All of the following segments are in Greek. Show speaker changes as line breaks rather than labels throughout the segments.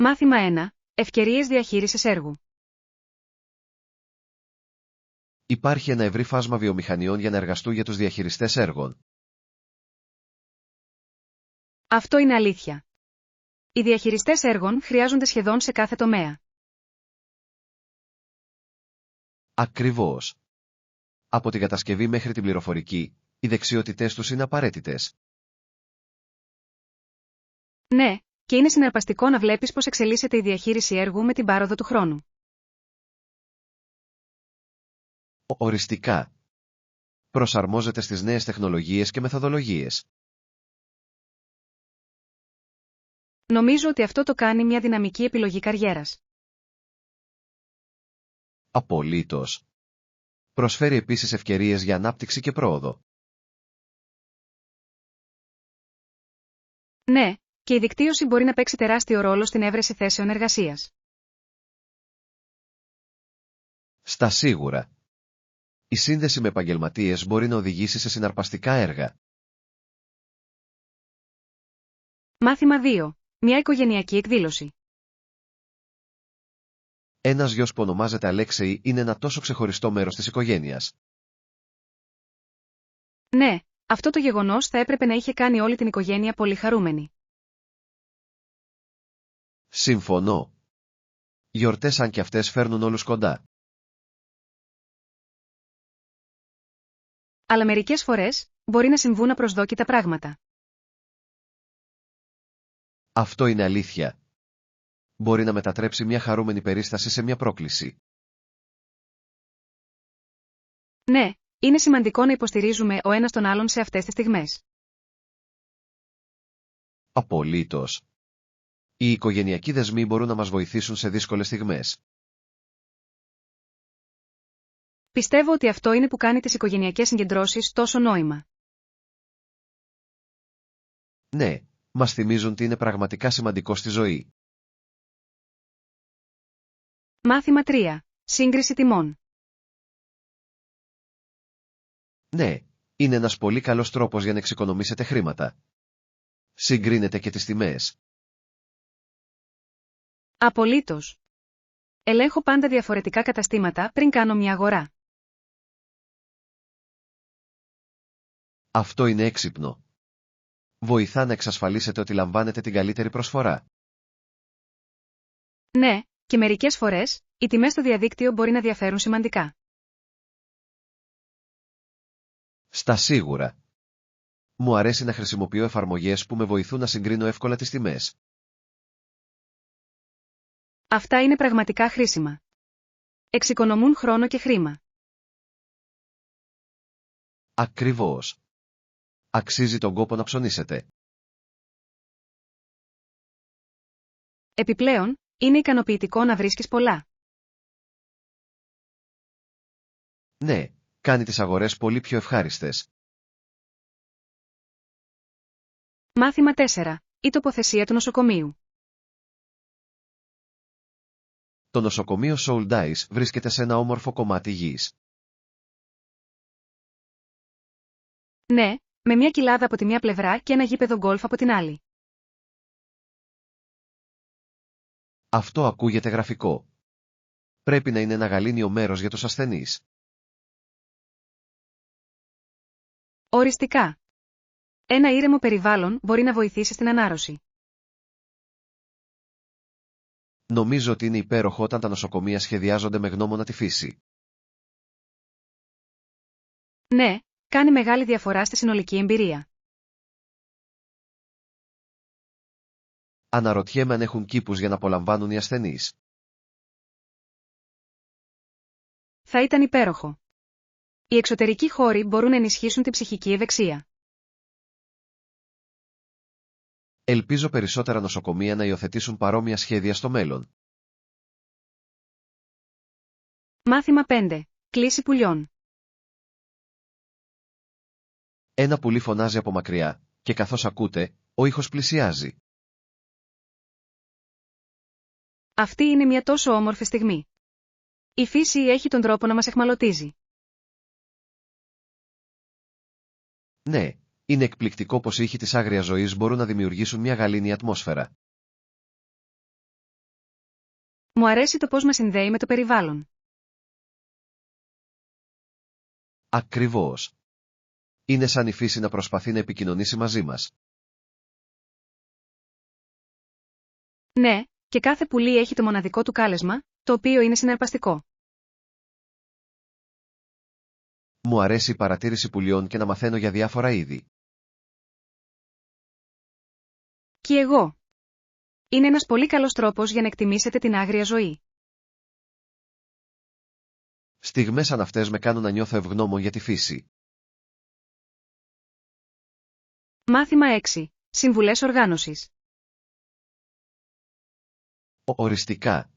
Μάθημα 1. Ευκαιρίες διαχείρισης έργου.
Υπάρχει ένα ευρύ φάσμα βιομηχανιών για να εργαστούν για τους διαχειριστές έργων.
Αυτό είναι αλήθεια. Οι διαχειριστές έργων χρειάζονται σχεδόν σε κάθε τομέα.
Ακριβώς. Από την κατασκευή μέχρι την πληροφορική, οι δεξιότητές τους είναι απαραίτητες.
Ναι, και είναι συναρπαστικό να βλέπεις πώς εξελίσσεται η διαχείριση έργου με την πάροδο του χρόνου.
Οριστικά. Προσαρμόζεται στις νέες τεχνολογίες και μεθοδολογίες.
Νομίζω ότι αυτό το κάνει μια δυναμική επιλογή καριέρας.
Απολύτως. Προσφέρει επίσης ευκαιρίες για ανάπτυξη και πρόοδο.
Ναι, και η δικτύωση μπορεί να παίξει τεράστιο ρόλο στην έβρεση θέσεων εργασίας.
Στα σίγουρα. Η σύνδεση με επαγγελματίες μπορεί να οδηγήσει σε συναρπαστικά έργα.
Μάθημα 2. Μια οικογενειακή εκδήλωση.
Ένας γιος που ονομάζεται Αλέξεη είναι ένα τόσο ξεχωριστό μέρος της οικογένειας.
Ναι, αυτό το γεγονός θα έπρεπε να είχε κάνει όλη την οικογένεια πολύ χαρούμενη.
Συμφωνώ. Γιορτές αν και αυτές φέρνουν όλους κοντά.
Αλλά μερικές φορές, μπορεί να συμβούν απροσδόκητα πράγματα.
Αυτό είναι αλήθεια. Μπορεί να μετατρέψει μια χαρούμενη περίσταση σε μια πρόκληση.
Ναι, είναι σημαντικό να υποστηρίζουμε ο ένας τον άλλον σε αυτές τις στιγμές.
Απολύτως. Οι οικογενειακοί δεσμοί μπορούν να μας βοηθήσουν σε δύσκολες στιγμές.
Πιστεύω ότι αυτό είναι που κάνει τις οικογενειακές συγκεντρώσεις τόσο νόημα.
Ναι, μας θυμίζουν τι είναι πραγματικά σημαντικό στη ζωή.
Μάθημα 3. Σύγκριση τιμών.
Ναι, είναι ένας πολύ καλός τρόπος για να εξοικονομήσετε χρήματα. Συγκρίνετε και τις τιμές.
Απολύτως. Ελέγχω πάντα διαφορετικά καταστήματα πριν κάνω μια αγορά.
Αυτό είναι έξυπνο. Βοηθά να εξασφαλίσετε ότι λαμβάνετε την καλύτερη προσφορά.
Ναι, και μερικές φορές, οι τιμές στο διαδίκτυο μπορεί να διαφέρουν σημαντικά.
Στα σίγουρα. Μου αρέσει να χρησιμοποιώ εφαρμογές που με βοηθούν να συγκρίνω εύκολα τις τιμές.
Αυτά είναι πραγματικά χρήσιμα. Εξοικονομούν χρόνο και χρήμα.
Ακριβώς. Αξίζει τον κόπο να ψωνίσετε.
Επιπλέον, είναι ικανοποιητικό να βρίσκεις πολλά.
Ναι, κάνει τις αγορές πολύ πιο ευχάριστες.
Μάθημα 4. Η τοποθεσία του νοσοκομείου.
Το νοσοκομείο Souldice βρίσκεται σε ένα όμορφο κομμάτι γης.
Ναι, με μια κοιλάδα από τη μία πλευρά και ένα γήπεδο γκολφ από την άλλη.
Αυτό ακούγεται γραφικό. Πρέπει να είναι ένα γαλήνιο μέρος για τους ασθενείς.
Οριστικά. Ένα ήρεμο περιβάλλον μπορεί να βοηθήσει στην ανάρρωση.
Νομίζω ότι είναι υπέροχο όταν τα νοσοκομεία σχεδιάζονται με γνώμονα τη φύση.
Ναι, κάνει μεγάλη διαφορά στη συνολική εμπειρία.
Αναρωτιέμαι αν έχουν κήπους για να απολαμβάνουν οι ασθενείς.
Θα ήταν υπέροχο. Οι εξωτερικοί χώροι μπορούν να ενισχύσουν την ψυχική ευεξία.
Ελπίζω περισσότερα νοσοκομεία να υιοθετήσουν παρόμοια σχέδια στο μέλλον.
Μάθημα 5. Κλήση πουλιών.
Ένα πουλί φωνάζει από μακριά, και καθώς ακούτε, ο ήχος πλησιάζει.
Αυτή είναι μια τόσο όμορφη στιγμή. Η φύση έχει τον τρόπο να μας εχμαλωτίζει.
Ναι, είναι εκπληκτικό πως οι ήχοι της άγριας ζωής μπορούν να δημιουργήσουν μια γαλήνια ατμόσφαιρα.
Μου αρέσει το πώς μας συνδέει με το περιβάλλον.
Ακριβώς. Είναι σαν η φύση να προσπαθεί να επικοινωνήσει μαζί μας.
Ναι, και κάθε πουλί έχει το μοναδικό του κάλεσμα, το οποίο είναι συναρπαστικό.
Μου αρέσει η παρατήρηση πουλιών και να μαθαίνω για διάφορα είδη.
Και εγώ. Είναι ένας πολύ καλός τρόπος για να εκτιμήσετε την άγρια ζωή.
Στιγμές σαν αυτές με κάνουν να νιώθω ευγνώμων για τη φύση.
Μάθημα 6. Συμβουλές οργάνωσης.
Οριστικά.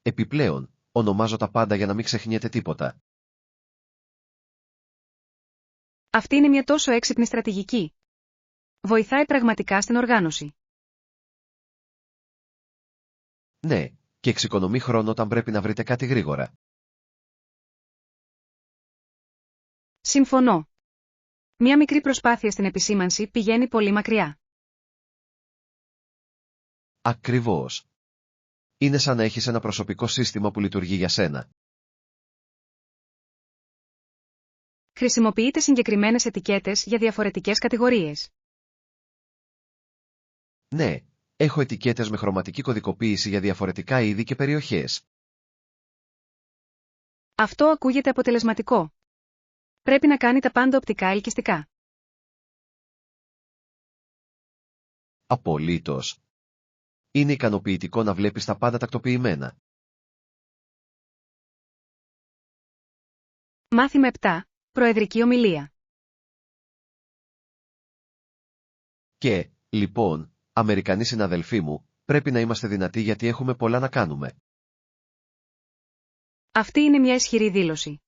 Επιπλέον, ονομάζω τα πάντα για να μην ξεχνιέται τίποτα.
Αυτή είναι μια τόσο έξυπνη στρατηγική. Βοηθάει πραγματικά στην οργάνωση.
Ναι, και εξοικονομεί χρόνο όταν πρέπει να βρείτε κάτι γρήγορα.
Συμφωνώ. Μια μικρή προσπάθεια στην επισήμανση πηγαίνει πολύ μακριά.
Ακριβώς. Είναι σαν να έχεις ένα προσωπικό σύστημα που λειτουργεί για σένα.
Χρησιμοποιείτε συγκεκριμένες ετικέτες για διαφορετικές κατηγορίες.
Ναι, έχω ετικέτες με χρωματική κωδικοποίηση για διαφορετικά είδη και περιοχές.
Αυτό ακούγεται αποτελεσματικό. Πρέπει να κάνει τα πάντα οπτικά ελκυστικά.
Απολύτως. Είναι ικανοποιητικό να βλέπεις τα πάντα τακτοποιημένα.
Μάθημα 7. Προεδρική ομιλία.
Και, λοιπόν, Αμερικανοί συναδελφοί μου, πρέπει να είμαστε δυνατοί γιατί έχουμε πολλά να κάνουμε.
Αυτή είναι μια ισχυρή δήλωση.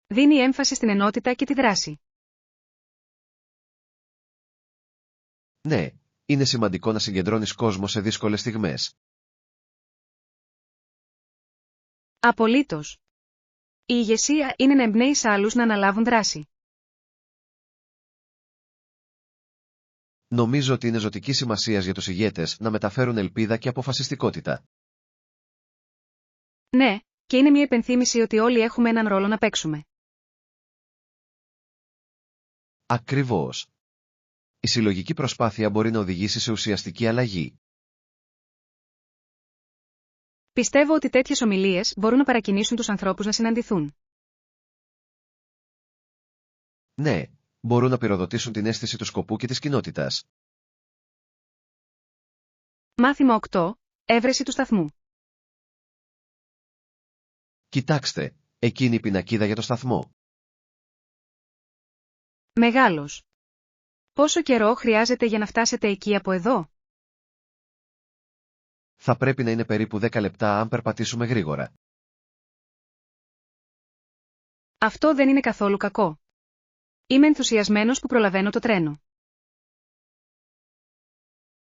Δίνει έμφαση στην ενότητα και τη δράση.
Ναι, είναι σημαντικό να συγκεντρώνεις κόσμο σε δύσκολες στιγμές.
Απολύτως. Η ηγεσία είναι να εμπνέει άλλους να αναλάβουν δράση.
Νομίζω ότι είναι ζωτική σημασίας για τους ηγέτες να μεταφέρουν ελπίδα και αποφασιστικότητα.
Ναι, και είναι μια υπενθύμηση ότι όλοι έχουμε έναν ρόλο να παίξουμε.
Ακριβώς. Η συλλογική προσπάθεια μπορεί να οδηγήσει σε ουσιαστική αλλαγή.
Πιστεύω ότι τέτοιες ομιλίες μπορούν να παρακινήσουν τους ανθρώπους να συναντηθούν.
Ναι, μπορούν να πυροδοτήσουν την αίσθηση του σκοπού και της κοινότητας.
Μάθημα 8. Έβρεση του σταθμού.
Κοιτάξτε, εκείνη η πινακίδα για το σταθμό.
Μεγάλος. Πόσο καιρό χρειάζεται για να φτάσετε εκεί από εδώ?
Θα πρέπει να είναι περίπου 10 λεπτά αν περπατήσουμε γρήγορα.
Αυτό δεν είναι καθόλου κακό. Είμαι ενθουσιασμένος που προλαβαίνω το τρένο.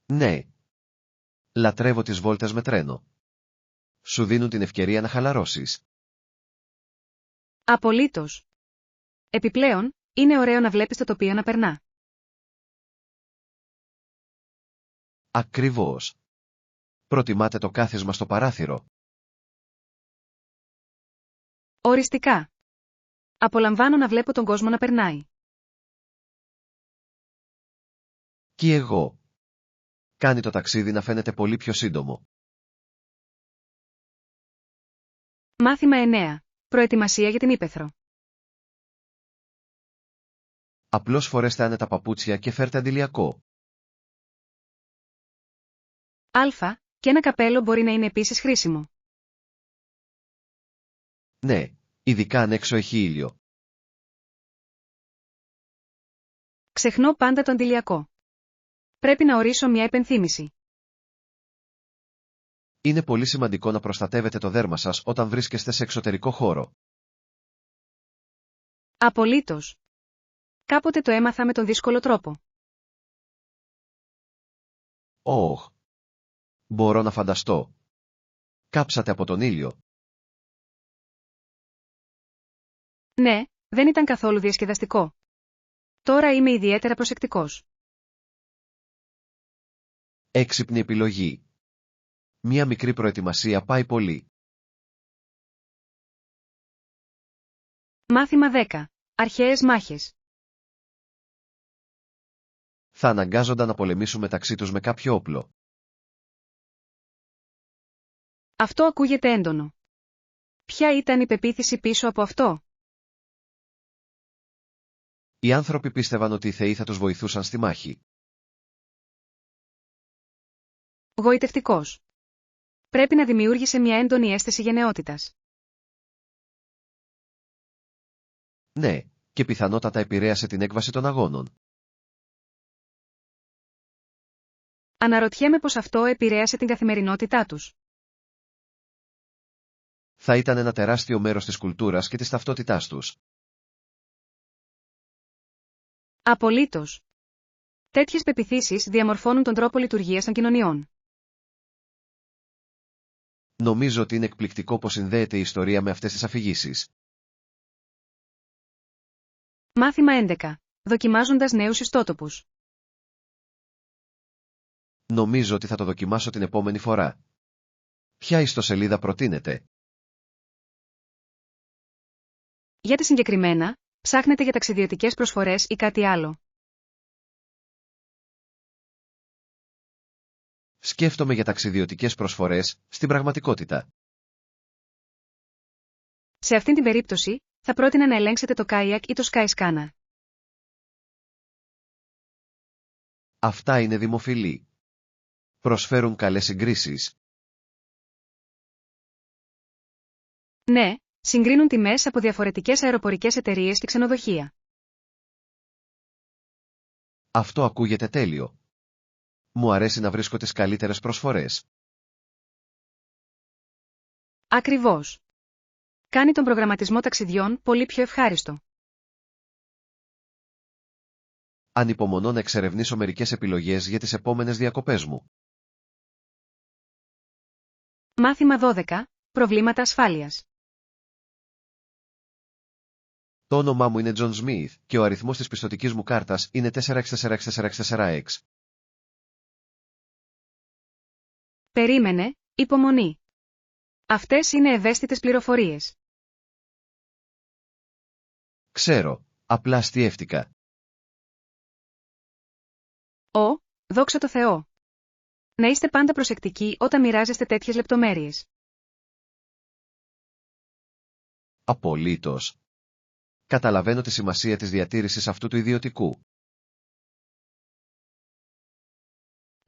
Ναι. Λατρεύω τις βόλτες με τρένο. Σου δίνουν την ευκαιρία να χαλαρώσεις.
Απολύτως. Επιπλέον, είναι ωραίο να βλέπεις το τοπίο να περνά.
Ακριβώς. Προτιμάτε το κάθισμα στο παράθυρο?
Οριστικά. Απολαμβάνω να βλέπω τον κόσμο να περνάει.
Κι εγώ. Κάνει το ταξίδι να φαίνεται πολύ πιο σύντομο.
Μάθημα 9. Προετοιμασία για την ύπαιθρο.
Απλώς φορέστε άνετα παπούτσια και φέρτε αντιλιακό.
Α, και ένα καπέλο μπορεί να είναι επίσης χρήσιμο.
Ναι, ειδικά αν έξω έχει ήλιο.
Ξεχνώ πάντα το αντιλιακό. Πρέπει να ορίσω μια υπενθύμηση.
Είναι πολύ σημαντικό να προστατεύετε το δέρμα σας όταν βρίσκεστε σε εξωτερικό χώρο.
Απολύτως. Κάποτε το έμαθα με τον δύσκολο τρόπο.
Ωχ. Μπορώ να φανταστώ. Κάψατε από τον ήλιο.
Ναι, δεν ήταν καθόλου διασκεδαστικό. Τώρα είμαι ιδιαίτερα προσεκτικός.
Έξυπνη επιλογή. Μία μικρή προετοιμασία πάει πολύ.
Μάθημα 10. Αρχαίες μάχες.
Θα αναγκάζονταν να πολεμήσουν μεταξύ τους με κάποιο όπλο.
Αυτό ακούγεται έντονο. Ποια ήταν η πεποίθηση πίσω από αυτό?
Οι άνθρωποι πίστευαν ότι οι θεοί θα τους βοηθούσαν στη μάχη.
Γοητευτικός. Πρέπει να δημιούργησε μια έντονη αίσθηση γενναιότητας.
Ναι, και πιθανότατα επηρέασε την έκβαση των αγώνων.
Αναρωτιέμαι πως αυτό επηρέασε την καθημερινότητά τους.
Θα ήταν ένα τεράστιο μέρος της κουλτούρας και της ταυτότητάς τους.
Απολύτως. Τέτοιες πεποιθήσεις διαμορφώνουν τον τρόπο λειτουργίας των κοινωνιών.
Νομίζω ότι είναι εκπληκτικό πως συνδέεται η ιστορία με αυτές τις αφηγήσεις.
Μάθημα 11. Δοκιμάζοντας νέους ιστότοπους.
Νομίζω ότι θα το δοκιμάσω την επόμενη φορά. Ποια ιστοσελίδα προτείνετε?
Γιατί συγκεκριμένα, ψάχνετε για ταξιδιωτικές προσφορές ή κάτι άλλο?
Σκέφτομαι για ταξιδιωτικές προσφορές, στην πραγματικότητα.
Σε αυτήν την περίπτωση, θα πρότεινα να ελέγξετε το Kayak ή το Skyscanner.
Αυτά είναι δημοφιλή. Προσφέρουν καλές συγκρίσεις.
Ναι, συγκρίνουν τιμές από διαφορετικές αεροπορικές εταιρείες και ξενοδοχεία.
Αυτό ακούγεται τέλειο. Μου αρέσει να βρίσκω τις καλύτερες προσφορές.
Ακριβώς. Κάνει τον προγραμματισμό ταξιδιών πολύ πιο ευχάριστο.
Ανυπομονώ να εξερευνήσω μερικές επιλογές για τις επόμενες διακοπές μου.
Μάθημα 12. Προβλήματα ασφάλειας.
Το όνομά μου είναι John Smith και ο αριθμός της πιστωτικής μου κάρτας είναι 4646464X.
Περίμενε, υπομονή. Αυτές είναι ευαίσθητες πληροφορίες.
Ξέρω, απλά αστιεύτηκα.
Δόξα τω Θεώ. Να είστε πάντα προσεκτικοί όταν μοιράζεστε τέτοιες λεπτομέρειες.
Απολύτως. Καταλαβαίνω τη σημασία της διατήρησης αυτού του ιδιωτικού.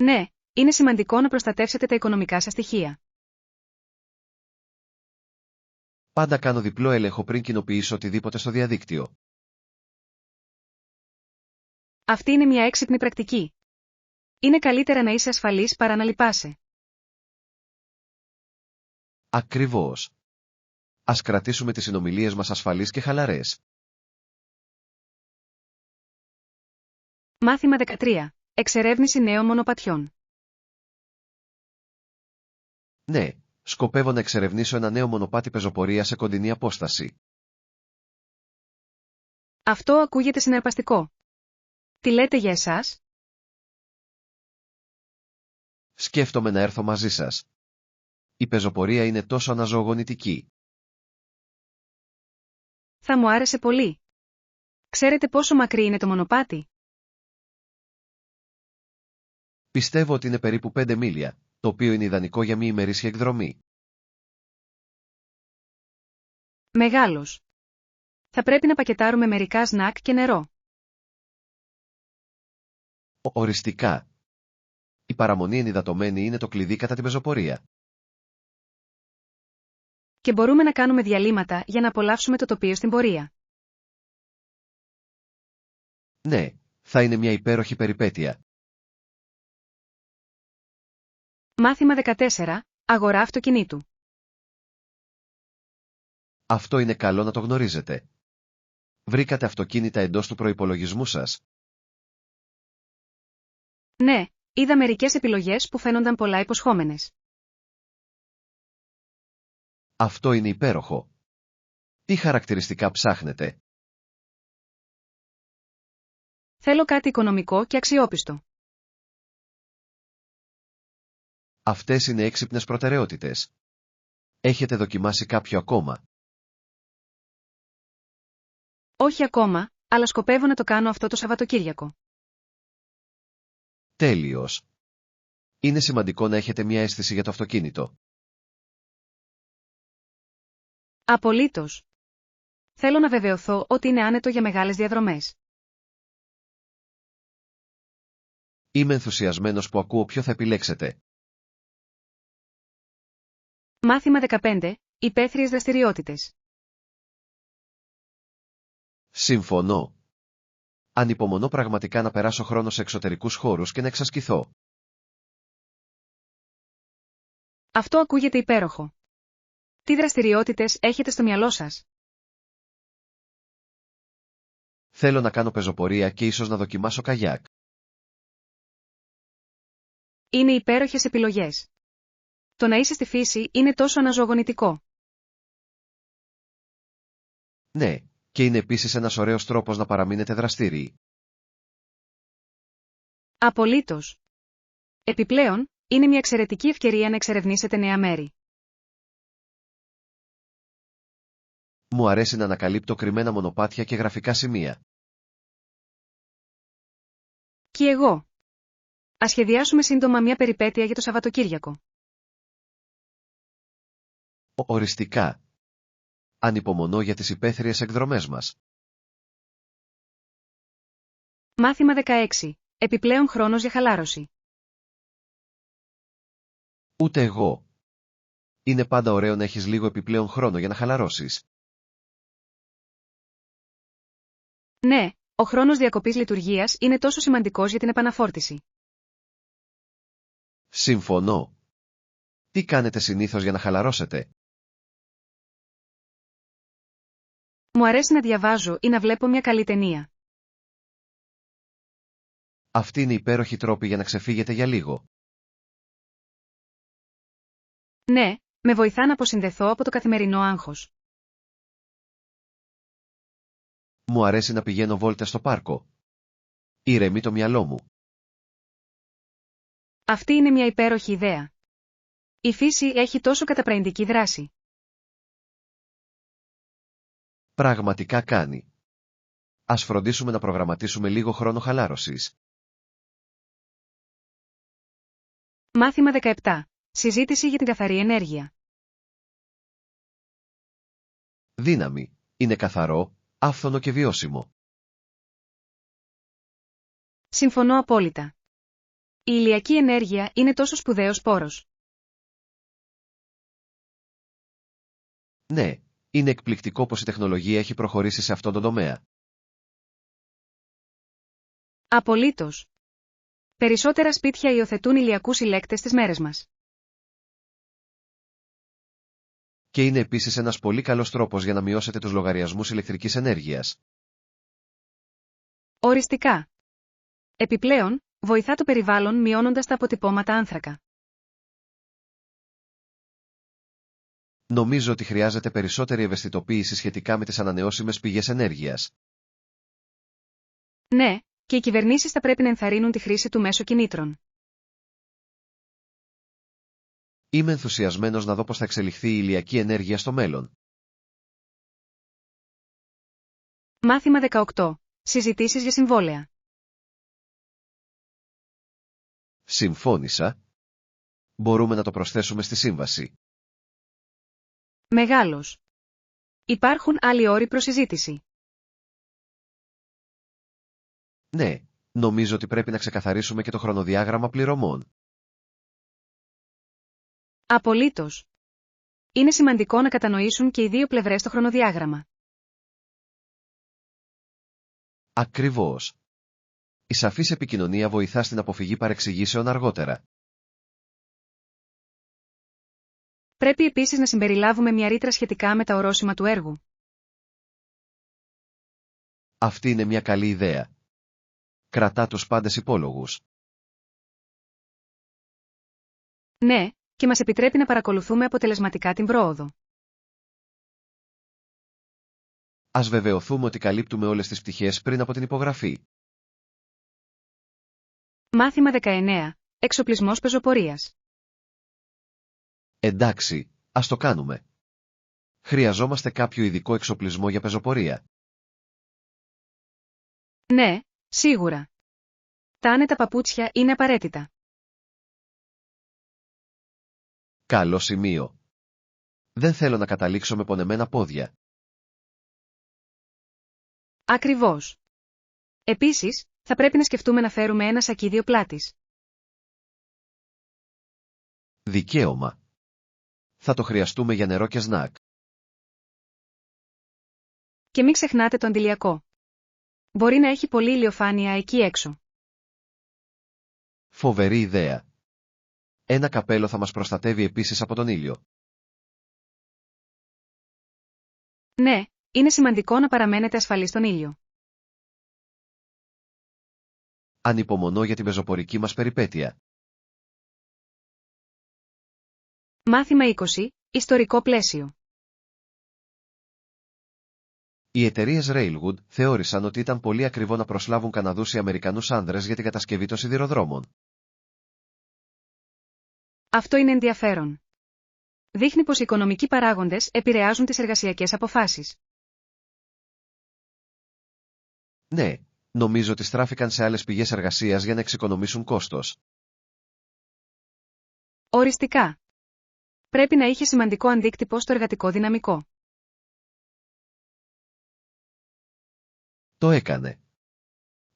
Ναι, είναι σημαντικό να προστατεύσετε τα οικονομικά σας στοιχεία.
Πάντα κάνω διπλό έλεγχο πριν κοινοποιήσω οτιδήποτε στο διαδίκτυο.
Αυτή είναι μια έξυπνη πρακτική. Είναι καλύτερα να είσαι ασφαλής παρά να λυπάσαι.
Ακριβώς. Ας κρατήσουμε τις συνομιλίες μας ασφαλείς και χαλαρές.
Μάθημα 13. Εξερεύνηση νέων μονοπατιών.
Ναι, σκοπεύω να εξερευνήσω ένα νέο μονοπάτι πεζοπορία σε κοντινή απόσταση.
Αυτό ακούγεται συναρπαστικό. Τι λέτε για εσάς?
Σκέφτομαι να έρθω μαζί σας. Η πεζοπορία είναι τόσο αναζωογονητική.
Θα μου άρεσε πολύ. Ξέρετε πόσο μακρύ είναι το μονοπάτι?
Πιστεύω ότι είναι περίπου 5 μίλια, το οποίο είναι ιδανικό για μια ημερήσια εκδρομή.
Μεγάλος. Θα πρέπει να πακετάρουμε μερικά σνακ και νερό.
Οριστικά. Η παραμονή ενυδατωμένη είναι το κλειδί κατά την πεζοπορία.
Και μπορούμε να κάνουμε διαλύματα για να απολαύσουμε το τοπίο στην πορεία.
Ναι, θα είναι μια υπέροχη περιπέτεια.
Μάθημα 14. Αγορά αυτοκινήτου.
Αυτό είναι καλό να το γνωρίζετε. Βρήκατε αυτοκίνητα εντός του προϋπολογισμού σας?
Ναι, είδα μερικές επιλογές που φαίνονταν πολλά υποσχόμενες.
Αυτό είναι υπέροχο. Τι χαρακτηριστικά ψάχνετε?
Θέλω κάτι οικονομικό και αξιόπιστο.
Αυτές είναι έξυπνες προτεραιότητες. Έχετε δοκιμάσει κάποιο ακόμα?
Όχι ακόμα, αλλά σκοπεύω να το κάνω αυτό το Σαββατοκύριακο.
Τέλειος. Είναι σημαντικό να έχετε μια αίσθηση για το αυτοκίνητο.
Απολύτως. Θέλω να βεβαιωθώ ότι είναι άνετο για μεγάλες διαδρομές.
Είμαι ενθουσιασμένος που ακούω ποιο θα επιλέξετε.
Μάθημα 15. Υπαίθριες δραστηριότητες.
Συμφωνώ. Ανυπομονώ πραγματικά να περάσω χρόνο σε εξωτερικούς χώρους και να εξασκηθώ.
Αυτό ακούγεται υπέροχο. Τι δραστηριότητες έχετε στο μυαλό σας?
Θέλω να κάνω πεζοπορία και ίσως να δοκιμάσω καγιάκ.
Είναι υπέροχες επιλογές. Το να είσαι στη φύση είναι τόσο αναζωογονητικό.
Ναι, και είναι επίσης ένας ωραίος τρόπος να παραμείνετε δραστήριοι.
Απολύτως. Επιπλέον, είναι μια εξαιρετική ευκαιρία να εξερευνήσετε νέα μέρη.
Μου αρέσει να ανακαλύπτω κρυμμένα μονοπάτια και γραφικά σημεία.
Και εγώ. Ας σχεδιάσουμε σύντομα μια περιπέτεια για το Σαββατοκύριακο.
Οριστικά. Ανυπομονώ για τις υπαίθριες εκδρομές μας.
Μάθημα 16. Επιπλέον χρόνος για χαλάρωση.
Ούτε εγώ. Είναι πάντα ωραίο να έχεις λίγο επιπλέον χρόνο για να χαλαρώσεις.
Ναι, ο χρόνος διακοπής λειτουργίας είναι τόσο σημαντικός για την επαναφόρτιση.
Συμφωνώ. Τι κάνετε συνήθως για να χαλαρώσετε?
Μου αρέσει να διαβάζω ή να βλέπω μια καλή ταινία.
Αυτή είναι υπέροχη τρόπη για να ξεφύγετε για λίγο.
Ναι, με βοηθά να αποσυνδεθώ από το καθημερινό άγχος.
Μου αρέσει να πηγαίνω βόλτες στο πάρκο. Ηρεμεί το μυαλό μου.
Αυτή είναι μια υπέροχη ιδέα. Η φύση έχει τόσο καταπραγητική δράση.
Πραγματικά κάνει. Ας φροντίσουμε να προγραμματίσουμε λίγο χρόνο χαλάρωσης.
Μάθημα 17. Συζήτηση για την καθαρή ενέργεια.
Δύναμη. Είναι καθαρό, άφθονο και βιώσιμο.
Συμφωνώ απόλυτα. Η ηλιακή ενέργεια είναι τόσο σπουδαίος πόρος.
Ναι, είναι εκπληκτικό πως η τεχνολογία έχει προχωρήσει σε αυτόν τον τομέα.
Απολύτως. Περισσότερα σπίτια υιοθετούν ηλιακούς συλλέκτες στις μέρες μας.
Και είναι επίσης ένας πολύ καλός τρόπος για να μειώσετε τους λογαριασμούς ηλεκτρικής ενέργειας.
Οριστικά. Επιπλέον, βοηθά το περιβάλλον μειώνοντας τα αποτυπώματα άνθρακα.
Νομίζω ότι χρειάζεται περισσότερη ευαισθητοποίηση σχετικά με τις ανανεώσιμες πηγές ενέργειας.
Ναι, και οι κυβερνήσεις θα πρέπει να ενθαρρύνουν τη χρήση του μέσω κινήτρων.
Είμαι ενθουσιασμένος να δω πώς θα εξελιχθεί η ηλιακή ενέργεια στο μέλλον.
Μάθημα 18. Συζητήσεις για συμβόλαια.
Συμφώνησα. Μπορούμε να το προσθέσουμε στη σύμβαση.
Μεγάλος. Υπάρχουν άλλοι όροι προς συζήτηση.
Ναι, νομίζω ότι πρέπει να ξεκαθαρίσουμε και το χρονοδιάγραμμα πληρωμών.
Απολύτως. Είναι σημαντικό να κατανοήσουν και οι δύο πλευρές το χρονοδιάγραμμα.
Ακριβώς. Η σαφής επικοινωνία βοηθά στην αποφυγή παρεξηγήσεων αργότερα.
Πρέπει επίσης να συμπεριλάβουμε μια ρήτρα σχετικά με τα ορόσημα του έργου.
Αυτή είναι μια καλή ιδέα. Κρατά τους πάντες υπόλογους.
Ναι, και μας επιτρέπει να παρακολουθούμε αποτελεσματικά την πρόοδο.
Ας βεβαιωθούμε ότι καλύπτουμε όλες τις πτυχές πριν από την υπογραφή.
Μάθημα 19. Εξοπλισμός πεζοπορίας.
Εντάξει, ας το κάνουμε. Χρειαζόμαστε κάποιο ειδικό εξοπλισμό για πεζοπορία.
Ναι, σίγουρα. Τα άνετα παπούτσια είναι απαραίτητα.
Καλό σημείο. Δεν θέλω να καταλήξω με πονεμένα πόδια.
Ακριβώς. Επίσης, θα πρέπει να σκεφτούμε να φέρουμε ένα σακίδιο πλάτης.
Δικαίωμα. Θα το χρειαστούμε για νερό και σνακ.
Και μην ξεχνάτε το αντιλιακό. Μπορεί να έχει πολλή ηλιοφάνεια εκεί έξω.
Φοβερή ιδέα. Ένα καπέλο θα μας προστατεύει επίσης από τον ήλιο.
Ναι, είναι σημαντικό να παραμένετε ασφαλείς στον ήλιο.
Ανυπομονώ για την πεζοπορική μας περιπέτεια.
Μάθημα 20. Ιστορικό πλαίσιο.
Οι εταιρείες Railwood θεώρησαν ότι ήταν πολύ ακριβό να προσλάβουν Καναδούς ή Αμερικανούς άνδρες για την κατασκευή των σιδηροδρόμων.
Αυτό είναι ενδιαφέρον. Δείχνει πως οι οικονομικοί παράγοντες επηρεάζουν τις εργασιακές αποφάσεις.
Ναι, νομίζω ότι στράφηκαν σε άλλες πηγές εργασίας για να εξοικονομήσουν κόστος.
Οριστικά. Πρέπει να είχε σημαντικό αντίκτυπο στο εργατικό δυναμικό.
Το έκανε.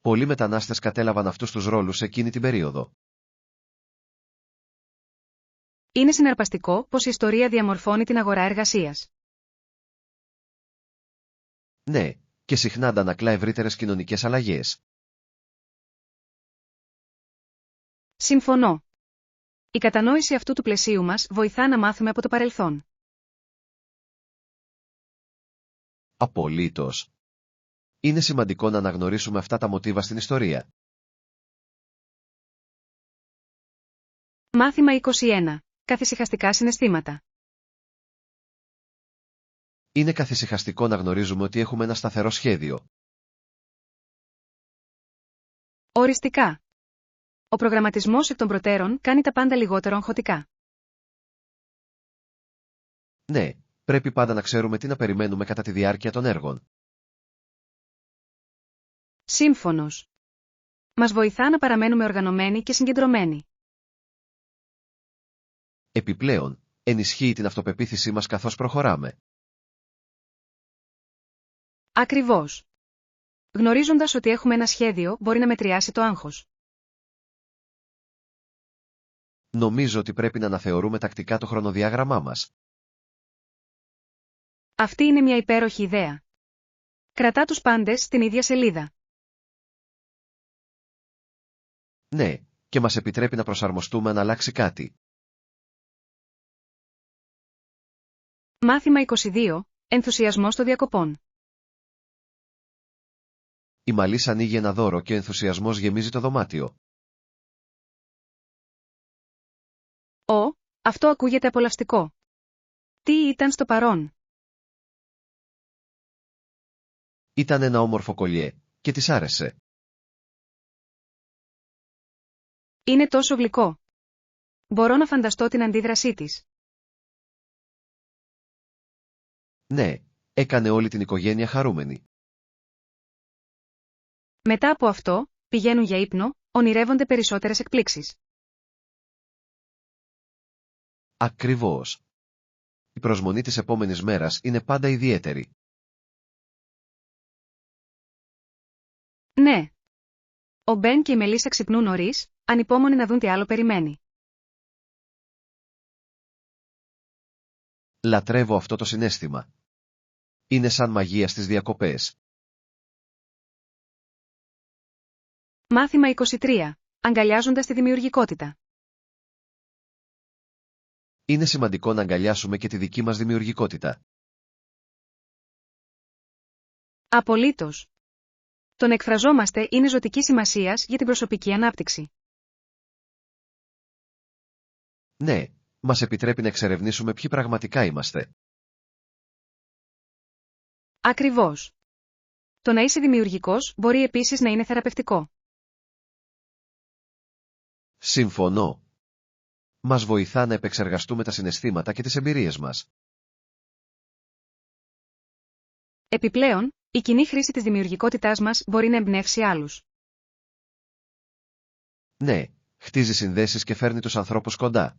Πολλοί μετανάστες κατέλαβαν αυτούς τους ρόλους εκείνη την περίοδο.
Είναι συναρπαστικό πως η ιστορία διαμορφώνει την αγορά εργασίας.
Ναι, και συχνά αντανακλά ευρύτερες κοινωνικές αλλαγές.
Συμφωνώ. Η κατανόηση αυτού του πλαισίου μας βοηθά να μάθουμε από το παρελθόν.
Απολύτως. Είναι σημαντικό να αναγνωρίσουμε αυτά τα μοτίβα στην ιστορία.
Μάθημα 21. Καθησυχαστικά συναισθήματα.
Είναι καθησυχαστικό να γνωρίζουμε ότι έχουμε ένα σταθερό σχέδιο.
Οριστικά. Ο προγραμματισμός εκ των προτέρων κάνει τα πάντα λιγότερο αγχωτικά.
Ναι, πρέπει πάντα να ξέρουμε τι να περιμένουμε κατά τη διάρκεια των έργων.
Σύμφωνος. Μας βοηθά να παραμένουμε οργανωμένοι και συγκεντρωμένοι.
Επιπλέον, ενισχύει την αυτοπεποίθησή μας καθώς προχωράμε.
Ακριβώς. Γνωρίζοντας ότι έχουμε ένα σχέδιο μπορεί να μετριάσει το άγχος.
Νομίζω ότι πρέπει να αναθεωρούμε τακτικά το χρονοδιάγραμμά μας.
Αυτή είναι μια υπέροχη ιδέα. Κρατά τους πάντες στην ίδια σελίδα.
Ναι, και μας επιτρέπει να προσαρμοστούμε αν αλλάξει κάτι.
Μάθημα 22. Ενθουσιασμός των διακοπών.
Η Μαλής ανοίγει ένα δώρο και ο ενθουσιασμός γεμίζει το δωμάτιο.
Αυτό ακούγεται απολαυστικό. Τι ήταν στο παρόν?
Ήταν ένα όμορφο κολιέ, και της άρεσε.
Είναι τόσο γλυκό. Μπορώ να φανταστώ την αντίδρασή της.
Ναι, έκανε όλη την οικογένεια χαρούμενη.
Μετά από αυτό, πηγαίνουν για ύπνο, ονειρεύονται περισσότερες εκπλήξεις.
Ακριβώς. Η προσμονή της επόμενης μέρας είναι πάντα ιδιαίτερη.
Ναι. Ο Μπεν και η Μελίσσα ξυπνούν νωρίς, ανυπόμονοι να δουν τι άλλο περιμένει.
Λατρεύω αυτό το συναίσθημα. Είναι σαν μαγεία στις διακοπές.
Μάθημα 23. Αγκαλιάζοντας τη δημιουργικότητα.
Είναι σημαντικό να αγκαλιάσουμε και τη δική μας δημιουργικότητα.
Απολύτως. Το να εκφραζόμαστε είναι ζωτική σημασίας για την προσωπική ανάπτυξη.
Ναι, μας επιτρέπει να εξερευνήσουμε ποιοι πραγματικά είμαστε.
Ακριβώς. Το να είσαι δημιουργικός μπορεί επίσης να είναι θεραπευτικό.
Συμφωνώ. Μας βοηθά να επεξεργαστούμε τα συναισθήματα και τις εμπειρίες μας.
Επιπλέον, η κοινή χρήση της δημιουργικότητάς μας μπορεί να εμπνεύσει άλλους.
Ναι, χτίζει συνδέσεις και φέρνει τους ανθρώπους κοντά.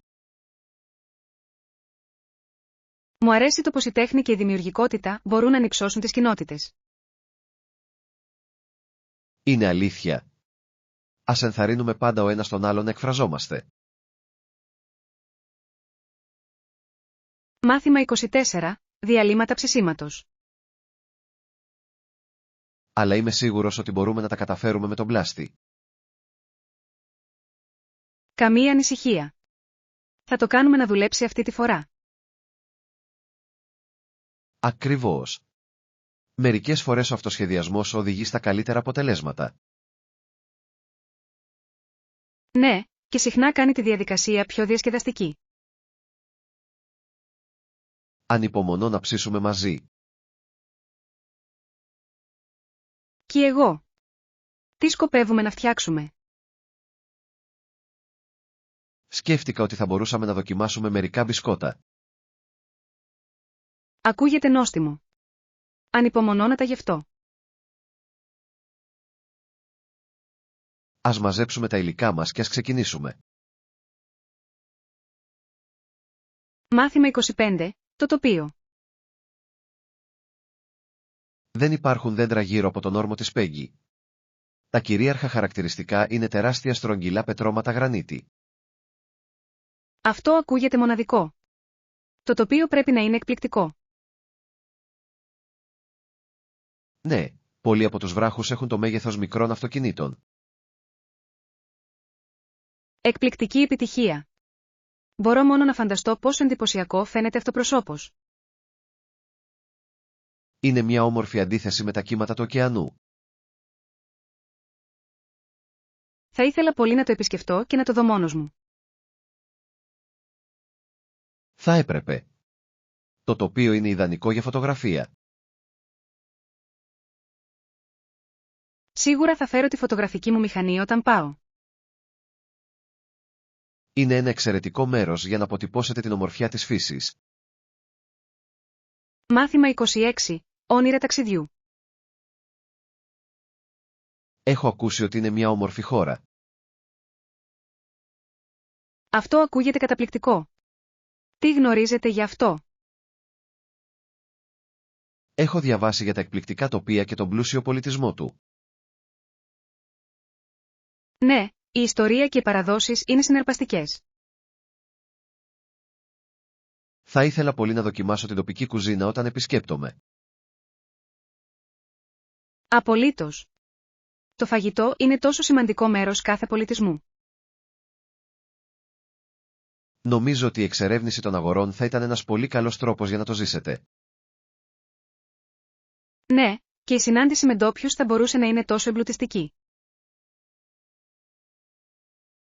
Μου αρέσει το πως η τέχνη και η δημιουργικότητα μπορούν να ανυψώσουν τις κοινότητες.
Είναι αλήθεια. Ας ενθαρρύνουμε πάντα ο ένας τον άλλον να εκφραζόμαστε.
Μάθημα 24. Διαλύματα ψησίματος.
Αλλά είμαι σίγουρος ότι μπορούμε να τα καταφέρουμε με τον πλάστη.
Καμία ανησυχία. Θα το κάνουμε να δουλέψει αυτή τη φορά.
Ακριβώς. Μερικές φορές ο αυτοσχεδιασμός οδηγεί στα καλύτερα αποτελέσματα.
Ναι, και συχνά κάνει τη διαδικασία πιο διασκεδαστική.
Ανυπομονώ να ψήσουμε μαζί.
Και εγώ. Τι σκοπεύουμε να φτιάξουμε?
Σκέφτηκα ότι θα μπορούσαμε να δοκιμάσουμε μερικά μπισκότα.
Ακούγεται νόστιμο. Ανυπομονώ να τα γευτώ.
Ας μαζέψουμε τα υλικά μας και ας ξεκινήσουμε.
Μάθημα 25. Το τοπίο.
Δεν υπάρχουν δέντρα γύρω από τον όρμο της Πέγγι. Τα κυρίαρχα χαρακτηριστικά είναι τεράστια στρογγυλά πετρώματα γρανίτη.
Αυτό ακούγεται μοναδικό. Το τοπίο πρέπει να είναι εκπληκτικό.
Ναι, πολλοί από τους βράχους έχουν το μέγεθος μικρών αυτοκινήτων.
Εκπληκτική επιτυχία. Μπορώ μόνο να φανταστώ πόσο εντυπωσιακό φαίνεται αυτοπροσώπως.
Είναι μια όμορφη αντίθεση με τα κύματα του ωκεανού.
Θα ήθελα πολύ να το επισκεφτώ και να το δω μόνος μου.
Θα έπρεπε. Το τοπίο είναι ιδανικό για φωτογραφία.
Σίγουρα θα φέρω τη φωτογραφική μου μηχανή όταν πάω.
Είναι ένα εξαιρετικό μέρος για να αποτυπώσετε την ομορφιά της φύσης.
Μάθημα 26. Όνειρα ταξιδιού.
Έχω ακούσει ότι είναι μια όμορφη χώρα.
Αυτό ακούγεται καταπληκτικό. Τι γνωρίζετε γι' αυτό?
Έχω διαβάσει για τα εκπληκτικά τοπία και τον πλούσιο πολιτισμό του.
Ναι, η ιστορία και οι παραδόσεις είναι συναρπαστικές.
Θα ήθελα πολύ να δοκιμάσω την τοπική κουζίνα όταν επισκέπτομαι.
Απολύτως. Το φαγητό είναι τόσο σημαντικό μέρος κάθε πολιτισμού.
Νομίζω ότι η εξερεύνηση των αγορών θα ήταν ένας πολύ καλός τρόπος για να το ζήσετε.
Ναι, και η συνάντηση με ντόπιους θα μπορούσε να είναι τόσο εμπλουτιστική.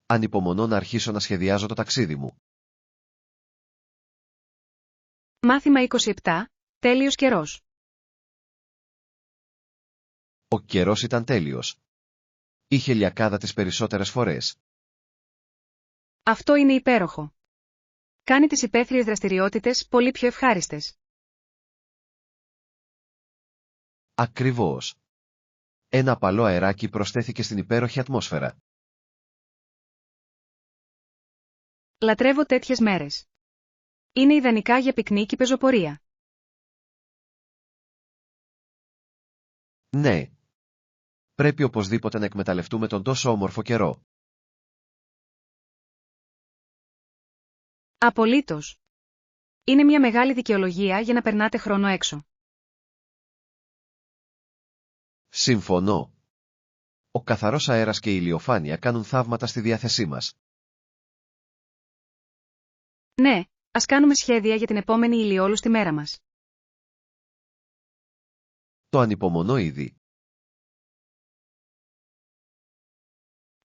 Ανυπομονώ να αρχίσω να σχεδιάζω το ταξίδι μου.
Μάθημα 27. Τέλειος καιρός.
Ο καιρός ήταν τέλειος. Είχε λιακάδα τις περισσότερες φορές.
Αυτό είναι υπέροχο. Κάνει τις υπαίθριες δραστηριότητες πολύ πιο ευχάριστες.
Ακριβώς. Ένα απαλό αεράκι προσθέθηκε στην υπέροχη ατμόσφαιρα.
Λατρεύω τέτοιες μέρες. Είναι ιδανικά για πικνίκ ή πεζοπορία.
Ναι. Πρέπει οπωσδήποτε να εκμεταλλευτούμε τον τόσο όμορφο καιρό.
Απολύτως. Είναι μια μεγάλη δικαιολογία για να περνάτε χρόνο έξω.
Συμφωνώ. Ο καθαρός αέρας και η ηλιοφάνεια κάνουν θαύματα στη διάθεσή μας.
Ναι, ας κάνουμε σχέδια για την επόμενη ηλιόλουστη μέρα μας.
Το ανυπομονώ ήδη.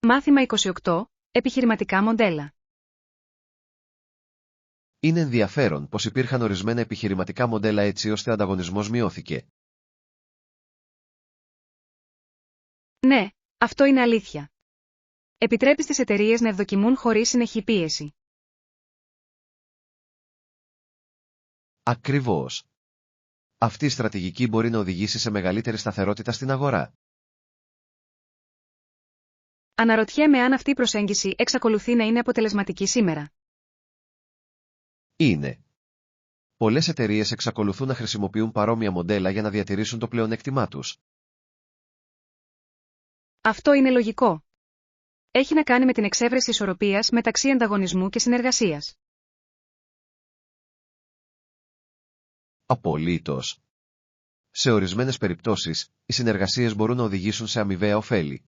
Μάθημα 28. Επιχειρηματικά μοντέλα.
Είναι ενδιαφέρον πως υπήρχαν ορισμένα επιχειρηματικά μοντέλα έτσι ώστε ο ανταγωνισμός μειώθηκε.
Ναι, αυτό είναι αλήθεια. Επιτρέπει στις εταιρείες να ευδοκιμούν χωρίς συνεχή πίεση.
Ακριβώς. Αυτή η στρατηγική μπορεί να οδηγήσει σε μεγαλύτερη σταθερότητα στην αγορά.
Αναρωτιέμαι αν αυτή η προσέγγιση εξακολουθεί να είναι αποτελεσματική σήμερα.
Είναι. Πολλές εταιρείες εξακολουθούν να χρησιμοποιούν παρόμοια μοντέλα για να διατηρήσουν το πλεονέκτημά τους.
Αυτό είναι λογικό. Έχει να κάνει με την εξέβρεση ισορροπίας μεταξύ ανταγωνισμού και συνεργασίας.
Απολύτως. Σε ορισμένες περιπτώσεις, οι συνεργασίες μπορούν να οδηγήσουν σε αμοιβαία ωφέλη.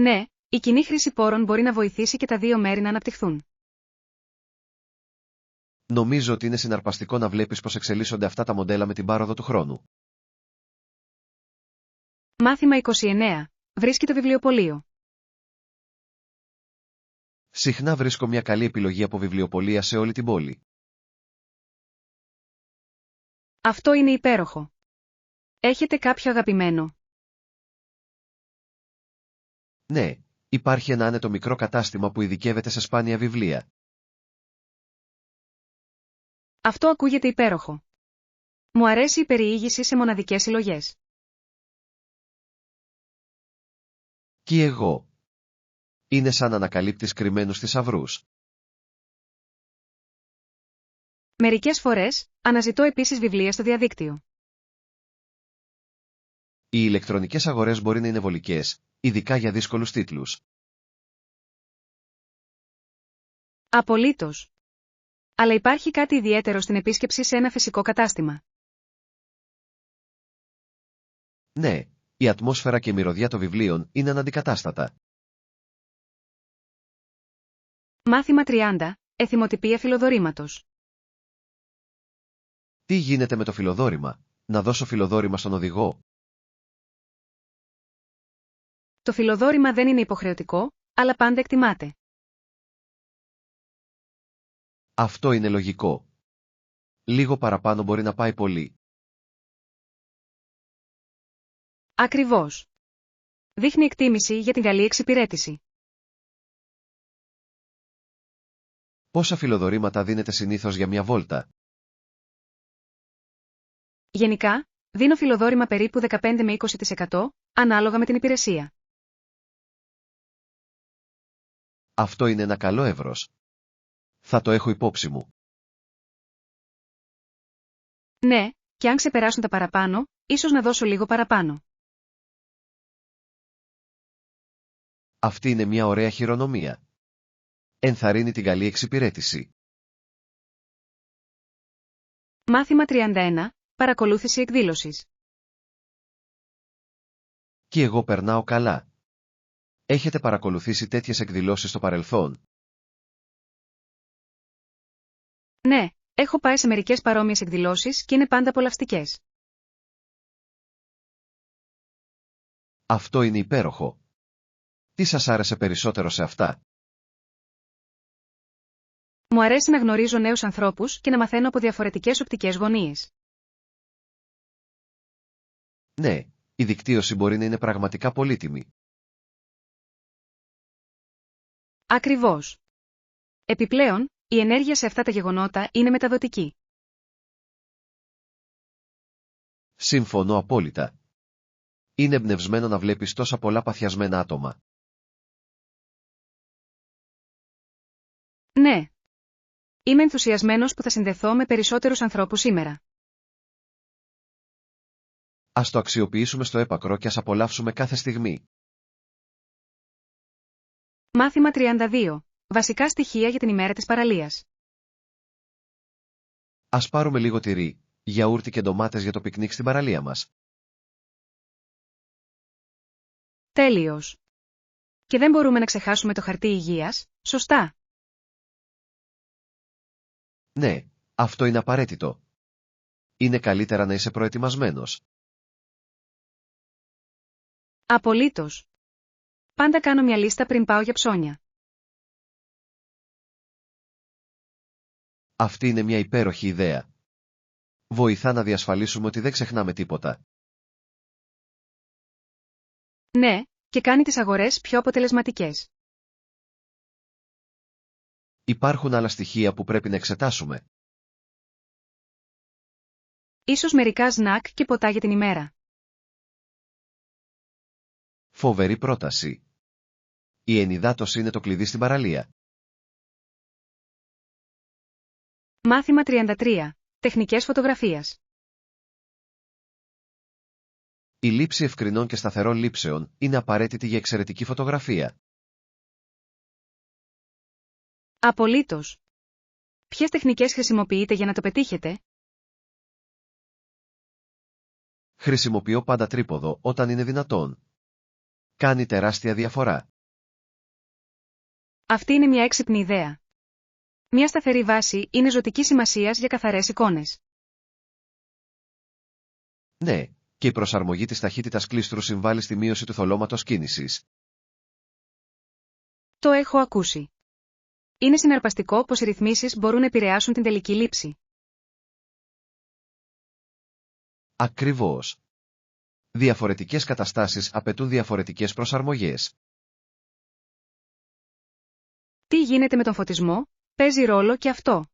Ναι, η κοινή χρήση πόρων μπορεί να βοηθήσει και τα δύο μέρη να αναπτυχθούν.
Νομίζω ότι είναι συναρπαστικό να βλέπεις πώς εξελίσσονται αυτά τα μοντέλα με την πάροδο του χρόνου.
Μάθημα 29. Βρίσκει το βιβλιοπωλείο.
Συχνά βρίσκω μια καλή επιλογή από βιβλιοπωλεία σε όλη την πόλη.
Αυτό είναι υπέροχο. Έχετε κάποιο αγαπημένο?
Ναι, υπάρχει ένα άνετο μικρό κατάστημα που ειδικεύεται σε σπάνια βιβλία.
Αυτό ακούγεται υπέροχο. Μου αρέσει η περιήγηση σε μοναδικές συλλογές.
Κι εγώ. Είναι σαν να ανακαλύπτεις κρυμμένους θησαυρούς.
Μερικές φορές, αναζητώ επίσης βιβλία στο διαδίκτυο.
Οι ηλεκτρονικές αγορές μπορεί να είναι βολικές, ειδικά για δύσκολους τίτλους.
Απολύτως. Αλλά υπάρχει κάτι ιδιαίτερο στην επίσκεψη σε ένα φυσικό κατάστημα.
Ναι, η ατμόσφαιρα και η μυρωδιά των βιβλίων είναι αναντικατάστατα.
Μάθημα 30. Εθιμοτυπία φιλοδορήματος.
Τι γίνεται με το φιλοδόρημα? Να δώσω φιλοδόρημα στον οδηγό?
Το φιλοδόρημα δεν είναι υποχρεωτικό, αλλά πάντα εκτιμάται.
Αυτό είναι λογικό. Λίγο παραπάνω μπορεί να πάει πολύ.
Ακριβώς. Δείχνει εκτίμηση για την καλή εξυπηρέτηση.
Πόσα φιλοδορήματα δίνετε συνήθως για μια βόλτα?
Γενικά, δίνω φιλοδόρημα περίπου 15 με 20%, ανάλογα με την υπηρεσία.
Αυτό είναι ένα καλό εύρος. Θα το έχω υπόψη μου.
Ναι, και αν ξεπεράσουν τα παραπάνω, ίσως να δώσω λίγο παραπάνω.
Αυτή είναι μια ωραία χειρονομία. Ενθαρρύνει την καλή εξυπηρέτηση.
Μάθημα 31. Παρακολούθηση εκδήλωσης.
Κι εγώ περνάω καλά. Έχετε παρακολουθήσει τέτοιες εκδηλώσεις στο παρελθόν?
Ναι, έχω πάει σε μερικές παρόμοιες εκδηλώσεις και είναι πάντα απολαυστικές.
Αυτό είναι υπέροχο. Τι σας άρεσε περισσότερο σε αυτά?
Μου αρέσει να γνωρίζω νέους ανθρώπους και να μαθαίνω από διαφορετικές οπτικές γωνίες.
Ναι, η δικτύωση μπορεί να είναι πραγματικά πολύτιμη.
Ακριβώς. Επιπλέον, η ενέργεια σε αυτά τα γεγονότα είναι μεταδοτική.
Συμφωνώ απόλυτα. Είναι εμπνευσμένο να βλέπεις τόσα πολλά παθιασμένα άτομα.
Ναι. Είμαι ενθουσιασμένος που θα συνδεθώ με περισσότερους ανθρώπους σήμερα.
Ας το αξιοποιήσουμε στο έπακρο και ας απολαύσουμε κάθε στιγμή.
Μάθημα 32. Βασικά στοιχεία για την ημέρα της παραλίας.
Ας πάρουμε λίγο τυρί, γιαούρτι και ντομάτες για το πικνίκ στην παραλία μας.
Τέλειος. Και δεν μπορούμε να ξεχάσουμε το χαρτί υγείας, σωστά?
Ναι, αυτό είναι απαραίτητο. Είναι καλύτερα να είσαι προετοιμασμένος.
Απολύτως. Πάντα κάνω μια λίστα πριν πάω για ψώνια.
Αυτή είναι μια υπέροχη ιδέα. Βοηθά να διασφαλίσουμε ότι δεν ξεχνάμε τίποτα.
Ναι, και κάνει τις αγορές πιο αποτελεσματικές.
Υπάρχουν άλλα στοιχεία που πρέπει να εξετάσουμε.
Ίσως μερικά σνακ και ποτά για την ημέρα.
Φοβερή πρόταση. Η ενυδάτωση είναι το κλειδί στην παραλία.
Μάθημα 33. Τεχνικές φωτογραφίας.
Η λήψη ευκρινών και σταθερών λήψεων είναι απαραίτητη για εξαιρετική φωτογραφία.
Απολύτως. Ποιες τεχνικές χρησιμοποιείτε για να το πετύχετε?
Χρησιμοποιώ πάντα τρίποδο όταν είναι δυνατόν. Κάνει τεράστια διαφορά.
Αυτή είναι μια έξυπνη ιδέα. Μια σταθερή βάση είναι ζωτικής σημασίας για καθαρές εικόνες.
Ναι, και η προσαρμογή της ταχύτητας κλίστρου συμβάλλει στη μείωση του θολώματος κίνησης.
Το έχω ακούσει. Είναι συναρπαστικό πως οι ρυθμίσεις μπορούν να επηρεάσουν την τελική λήψη.
Ακριβώς. Διαφορετικές καταστάσεις απαιτούν διαφορετικές προσαρμογές.
Τι γίνεται με τον φωτισμό? Παίζει ρόλο και αυτό.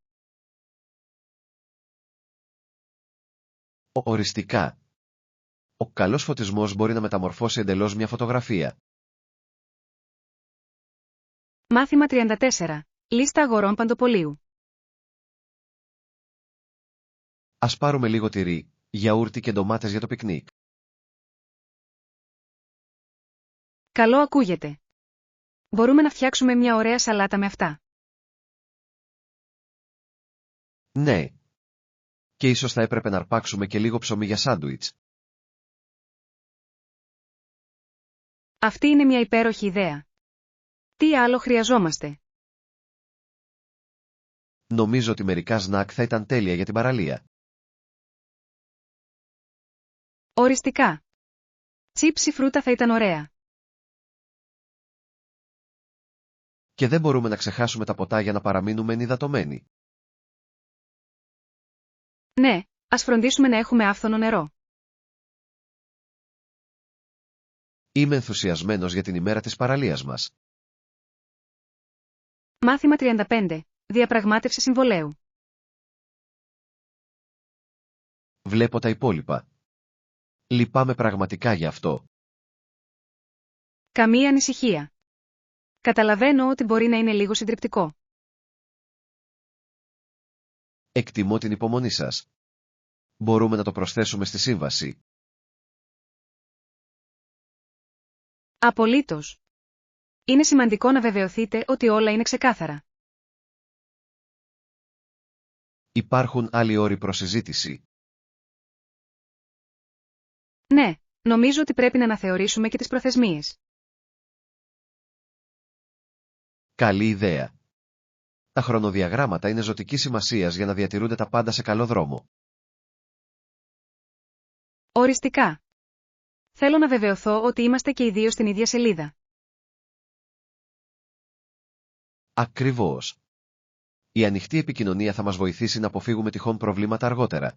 Οριστικά. Ο καλός φωτισμός μπορεί να μεταμορφώσει εντελώς μια φωτογραφία.
Μάθημα 34. Λίστα αγορών παντοπολίου.
Ας πάρουμε λίγο τυρί, γιαούρτι και ντομάτες για το πικνίκ.
Καλό ακούγεται. Μπορούμε να φτιάξουμε μια ωραία σαλάτα με αυτά.
Ναι. Και ίσως θα έπρεπε να αρπάξουμε και λίγο ψωμί για σάντουιτς.
Αυτή είναι μια υπέροχη ιδέα. Τι άλλο χρειαζόμαστε?
Νομίζω ότι μερικά σνακ θα ήταν τέλεια για την παραλία.
Οριστικά. Τσίπς ή φρούτα θα ήταν ωραία.
Και δεν μπορούμε να ξεχάσουμε τα ποτά για να παραμείνουμε ενυδατωμένοι.
Ναι, ας φροντίσουμε να έχουμε άφθονο νερό.
Είμαι ενθουσιασμένος για την ημέρα της παραλίας μας.
Μάθημα 35. Διαπραγμάτευση συμβολέου.
Βλέπω τα υπόλοιπα. Λυπάμαι πραγματικά για αυτό.
Καμία ανησυχία. Καταλαβαίνω ότι μπορεί να είναι λίγο συντριπτικό.
Εκτιμώ την υπομονή σας. Μπορούμε να το προσθέσουμε στη σύμβαση.
Απολύτως. Είναι σημαντικό να βεβαιωθείτε ότι όλα είναι ξεκάθαρα.
Υπάρχουν άλλοι όροι προς συζήτηση.
Ναι, νομίζω ότι πρέπει να αναθεωρήσουμε και τις προθεσμίες.
Καλή ιδέα. Τα χρονοδιαγράμματα είναι ζωτικής σημασίας για να διατηρούνται τα πάντα σε καλό δρόμο.
Οριστικά. Θέλω να βεβαιωθώ ότι είμαστε και οι δύο στην ίδια σελίδα.
Ακριβώς. Η ανοιχτή επικοινωνία θα μας βοηθήσει να αποφύγουμε τυχόν προβλήματα αργότερα.